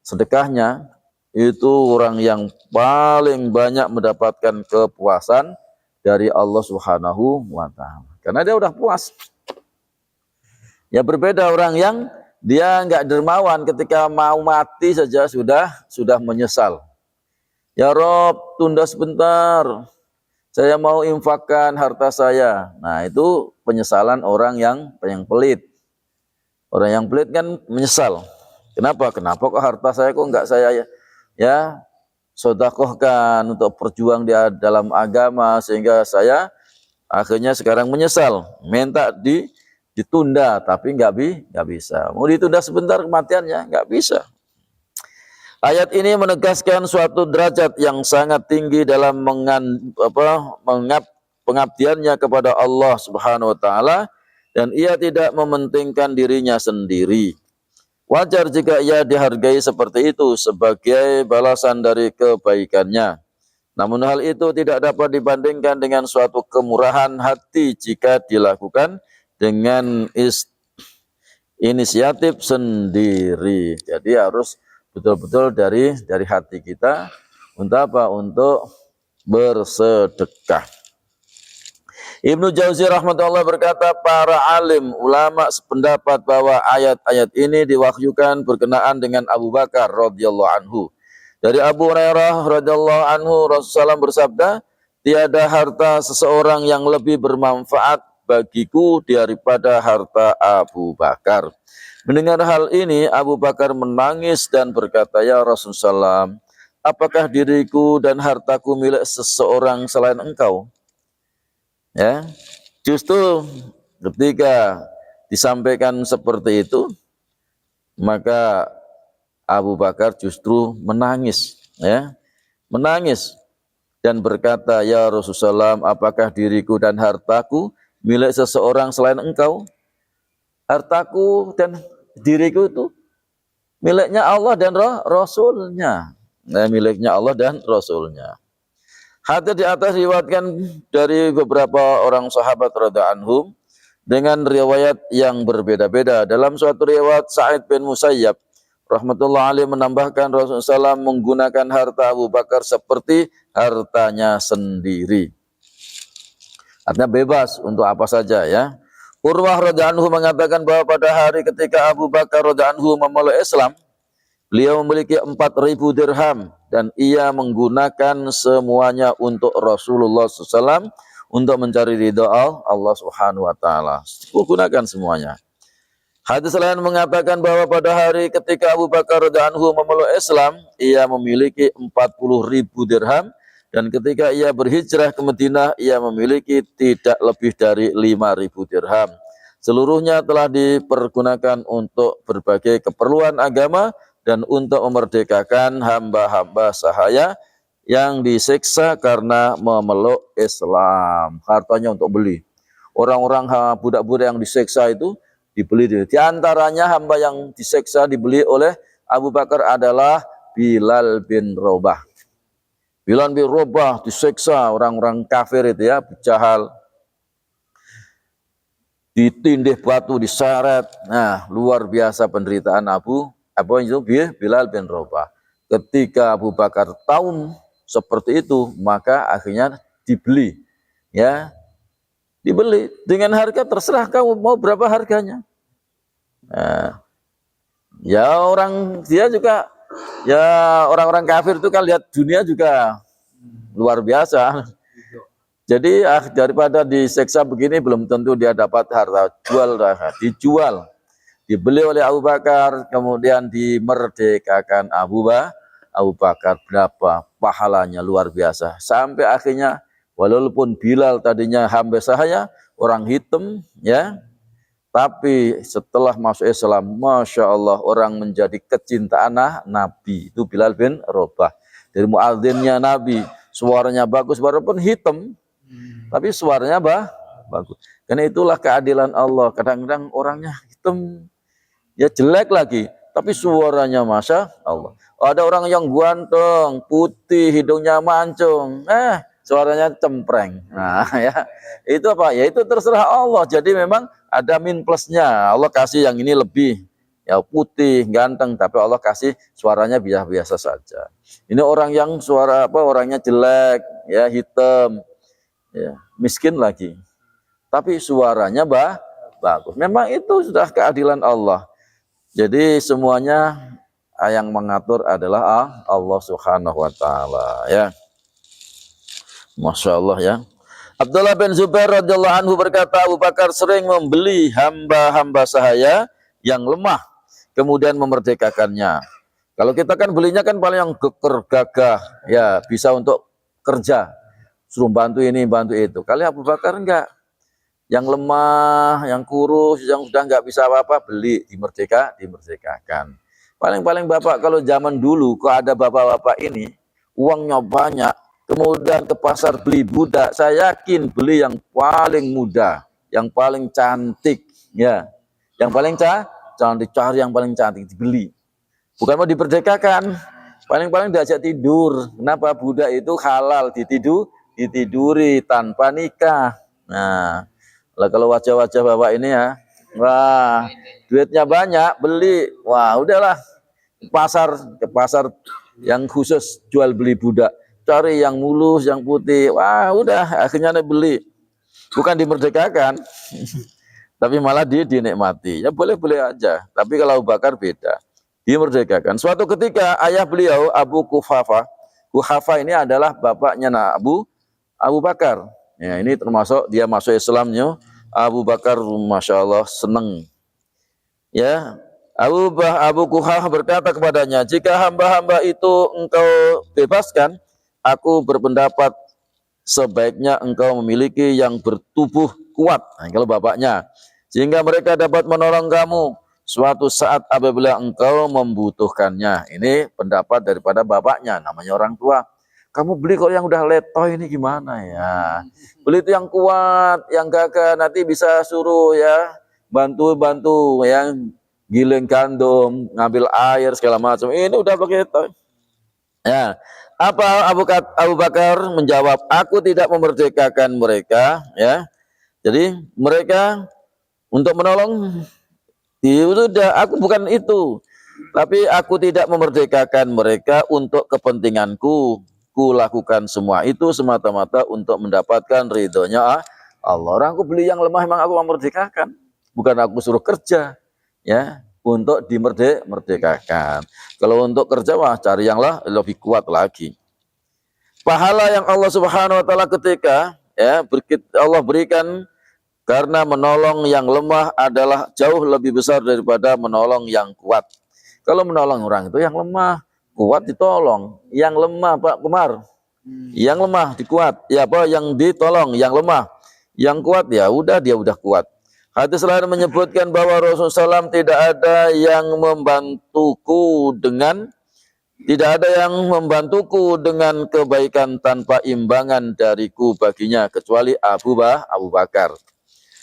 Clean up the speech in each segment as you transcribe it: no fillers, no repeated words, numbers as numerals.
sedekahnya, itu orang yang paling banyak mendapatkan kepuasan dari Allah Subhanahu wa taala. Karena dia udah puas. Ya berbeda orang yang dia enggak dermawan, ketika mau mati saja sudah menyesal. Ya Rob, tunda sebentar. Saya mau infakkan harta saya. Nah, itu penyesalan orang yang pelit. Orang yang pelit kan menyesal. Kenapa? Kenapa kok harta saya kok enggak saya ya sedekahkan untuk berjuang di dalam agama, sehingga saya akhirnya sekarang menyesal, minta ditunda, tapi enggak bisa. Mau ditunda sebentar kematiannya, enggak bisa. Ayat ini menegaskan suatu derajat yang sangat tinggi dalam pengabdiannya kepada Allah Subhanahu wa taala, dan ia tidak mementingkan dirinya sendiri. Wajar jika ia dihargai seperti itu sebagai balasan dari kebaikannya. Namun hal itu tidak dapat dibandingkan dengan suatu kemurahan hati jika dilakukan dengan inisiatif sendiri. Jadi harus betul-betul dari hati kita. Untuk apa? Untuk bersedekah. Ibnu Jauzi rahmatullah berkata, para alim ulama sependapat bahwa ayat-ayat ini diwahyukan berkenaan dengan Abu Bakar radhiyallahu anhu. Dari Abu Hurairah radhiyallahu anhu, Rasulullah bersabda, tiada harta seseorang yang lebih bermanfaat bagiku daripada harta Abu Bakar. Mendengar hal ini, Abu Bakar menangis dan berkata, ya Rasulullah, apakah diriku dan hartaku milik seseorang selain engkau? Ya, justru ketika disampaikan seperti itu, maka Abu Bakar justru menangis, ya, menangis dan berkata, ya Rasulullah, apakah diriku dan hartaku milik seseorang selain engkau? Hartaku dan diriku itu miliknya Allah dan Rasulnya. Nah, miliknya Allah dan Rasulnya. Hadis di atas diriwayatkan dari beberapa orang sahabat radhiyallahu anhum dengan riwayat yang berbeda-beda. Dalam suatu riwayat, Sa'id bin Musayyab rahmatullah alaih menambahkan, Rasulullah SAW menggunakan harta Abu Bakar seperti hartanya sendiri. Artinya bebas untuk apa saja, ya. Urwah radhiyallahu anhu mengatakan bahwa pada hari ketika Abu Bakar radhiyallahu anhu memeluk Islam, beliau memiliki 4.000 dirham dan ia menggunakan semuanya untuk Rasulullah SAW untuk mencari ridha Allah Subhanahu wa taala. Gunakan semuanya. Hadis lain mengatakan bahwa pada hari ketika Abu Bakar radhiyallahu anhu memeluk Islam, ia memiliki 40.000 dirham, dan ketika ia berhijrah ke Madinah, ia memiliki tidak lebih dari 5.000 dirham. Seluruhnya telah dipergunakan untuk berbagai keperluan agama dan untuk memerdekakan hamba-hamba sahaya yang disiksa karena memeluk Islam. Hartanya untuk beli. Orang-orang budak-budak yang disiksa itu dibeli. Di antaranya hamba yang disiksa dibeli oleh Abu Bakar adalah Bilal bin Rabah. Bilal bin Rabah disiksa orang-orang kafir itu, ya, Jahal. Ditindih batu, diseret. Nah, luar biasa penderitaan Bilal bin Rabah. Ketika Abu Bakar tahu seperti itu, maka akhirnya dibeli, ya, dibeli dengan harga terserah kamu mau berapa harganya. Nah, ya orang-orang kafir itu kan lihat dunia juga luar biasa. Jadi daripada disiksa begini, belum tentu dia dapat harta, dijual. Dibeli oleh Abu Bakar, kemudian dimerdekakan Abu Bakar. Berapa pahalanya, luar biasa. Sampai akhirnya, walaupun Bilal tadinya hamba sahaya, orang hitam, ya, tapi setelah masuk Islam, Masya Allah, orang menjadi kecintaan Nabi. Itu Bilal bin Rabah. Dari muadzinnya Nabi, suaranya bagus, walaupun hitam, tapi suaranya bagus. Karena itulah keadilan Allah. Kadang-kadang orangnya hitam, ya jelek lagi, tapi suaranya Masya Allah. Ada orang yang ganteng, putih, hidungnya mancung, suaranya cempreng. Nah, ya, itu apa? Ya itu terserah Allah. Jadi memang ada min plusnya. Allah kasih yang ini lebih ya putih, ganteng, tapi Allah kasih suaranya biasa-biasa saja. Ini orang yang orangnya jelek, ya hitam, ya miskin lagi, tapi suaranya bagus. Memang itu sudah keadilan Allah. Jadi semuanya yang mengatur adalah Allah Subhanahu wa taala, ya. Masya Allah, ya. Abdullah bin Zubair radhiyallahu anhu berkata, Abu Bakar sering membeli hamba-hamba sahaya yang lemah, kemudian memerdekakannya. Kalau kita kan belinya kan paling yang geger gagah, ya bisa untuk kerja, suruh bantu ini, bantu itu. Kali Abu Bakar enggak, yang lemah, yang kurus, yang sudah enggak bisa apa-apa, beli, dimerdekakan. Paling-paling Bapak kalau zaman dulu, kok ada bapak-bapak ini, uangnya banyak, kemudian ke pasar beli budak, saya yakin beli yang paling muda, yang paling cantik, ya, yang paling cantik, cari yang paling cantik dibeli. Bukan mau diperdekakan, paling-paling diajak tidur. Kenapa? Budak itu halal ditiduri tanpa nikah. Nah, kalau wajah-wajah bapak ini ya, wah, duitnya banyak, beli, wah udahlah ke pasar yang khusus jual beli budak. Cari yang mulus, yang putih. Wah, udah akhirnya beli. Bukan dimerdekakan. Tapi malah dinikmati. Ya boleh-boleh aja. Tapi kalau Abu Bakar beda. Dimerdekakan. Suatu ketika ayah beliau Abu Quhafah. Quhafah ini adalah bapaknya Abu Bakar. Ya, ini termasuk dia masuk Islamnya. Abu Bakar Masya Allah senang. Ya, Abu Quhafah berkata kepadanya, jika hamba-hamba itu engkau bebaskan, aku berpendapat sebaiknya engkau memiliki yang bertubuh kuat. Nah, kalau bapaknya, sehingga mereka dapat menolong kamu suatu saat apabila engkau membutuhkannya. Ini pendapat daripada bapaknya, namanya orang tua. Kamu beli kok yang udah letoy ini gimana ya? Beli itu yang kuat, yang gagah, nanti bisa suruh ya bantu yang giling gandum, ngambil air segala macam. Ini udah begitu. Ya, apa Abu Bakar menjawab, aku tidak memerdekakan mereka, ya. Jadi mereka untuk menolong, ya sudah, aku bukan itu. Tapi aku tidak memerdekakan mereka untuk kepentinganku. Ku lakukan semua itu semata-mata untuk mendapatkan ridhonya Allah. Orang aku beli yang lemah, memang aku memerdekakan. Bukan aku suruh kerja, ya. Untuk dimerdekakan. Kalau untuk kerja, wah cari yang lebih kuat lagi. Pahala yang Allah Subhanahu wa taala ketika ya Allah berikan karena menolong yang lemah adalah jauh lebih besar daripada menolong yang kuat. Kalau menolong orang itu yang lemah, kuat ditolong. Yang lemah, Pak Kumar, yang lemah dikuat. Ya apa? Yang ditolong yang lemah. Yang kuat ya udah, dia udah kuat. Hadis lain menyebutkan bahwa Rasulullah SAW tidak ada yang membantuku dengan kebaikan tanpa imbangan dariku baginya kecuali Abu Bakar.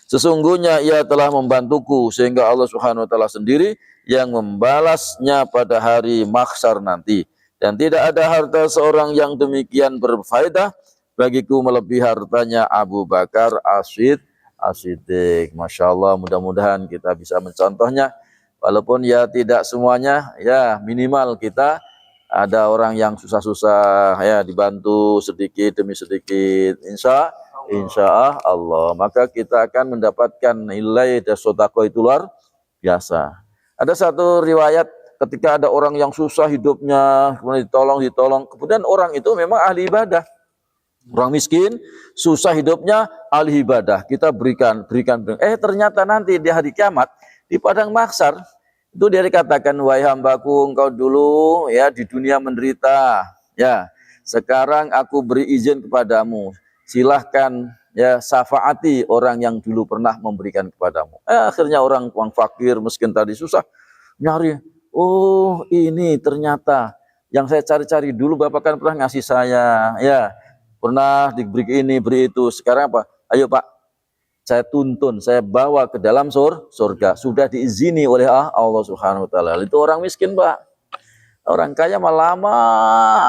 Sesungguhnya ia telah membantuku sehingga Allah Subhanahu wa taala sendiri yang membalasnya pada hari mahsyar nanti. Dan tidak ada harta seorang yang demikian berfaedah bagiku melebihi hartanya Abu Bakar As-Siddiq. Masya Allah, mudah-mudahan kita bisa mencontohnya. Walaupun ya tidak semuanya, ya minimal kita ada orang yang susah-susah, ya dibantu sedikit demi sedikit. Insya Allah, maka kita akan mendapatkan nilai dan sedekah itu luar biasa. Ada satu riwayat ketika ada orang yang susah hidupnya, kemudian ditolong, kemudian orang itu memang ahli ibadah. Orang miskin, susah hidupnya, ahli ibadah. Kita berikan. Ternyata nanti di hari kiamat, di padang mahsyar, itu dia dikatakan, wahai hambaku, engkau dulu ya di dunia menderita. Ya, sekarang aku beri izin kepadamu. Silahkan ya syafaati orang yang dulu pernah memberikan kepadamu. Akhirnya orang fakir, miskin tadi susah, nyari. Oh, ini ternyata yang saya cari-cari dulu Bapak kan pernah ngasih saya. Ya. Pernah diberi ini, beri itu. Sekarang apa? Ayo Pak, saya tuntun, saya bawa ke dalam surga. Sudah diizini oleh Allah Subhanahu wa taala. Itu orang miskin, Pak. Orang kaya malah lama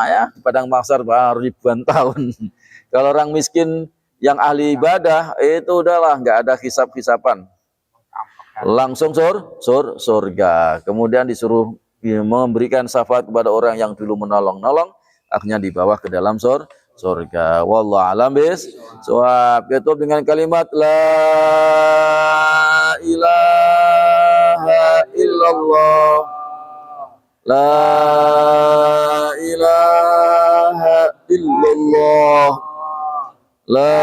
ya, di padang mahsyar baru ribuan tahun. Kalau orang miskin yang ahli ibadah, itu udahlah, nggak ada hisap-hisapan. langsung surga. Kemudian disuruh memberikan syafaat kepada orang yang dulu menolong-nolong, akhirnya dibawa ke dalam surga. Wallahu a'lam bishawab. Tutup dengan kalimat la ilaha illallah. La ilaha illallah. La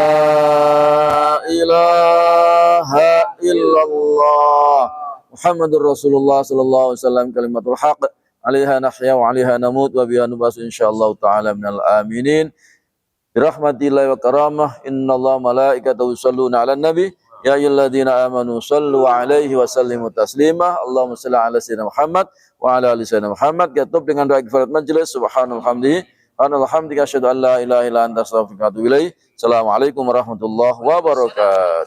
ilaha illallah. Muhammadur Rasulullah sallallahu alaihi wasallam kalimatul haq. Alaiha nahya wa alaiha namut wa biha nubasu insyaallah taala minal aminin. Birahmatillahi wa karamah. Innallaha malaikatahu yusholluna 'alan nabi. Ya ayyuhalladzina amanu shallu 'alaihi wa sallimu taslima. Allahumma shalli 'ala sayyidina Muhammad wa 'ala ali sayyidina Muhammad. Tutup dengan doa kifarat majelis. Subhanalhamdi. Alhamdulillah, asyhadu an la ilaha illa anta astaghfiruka wa atubu ilaik. Assalamualaikum warahmatullahi wabarakatuh.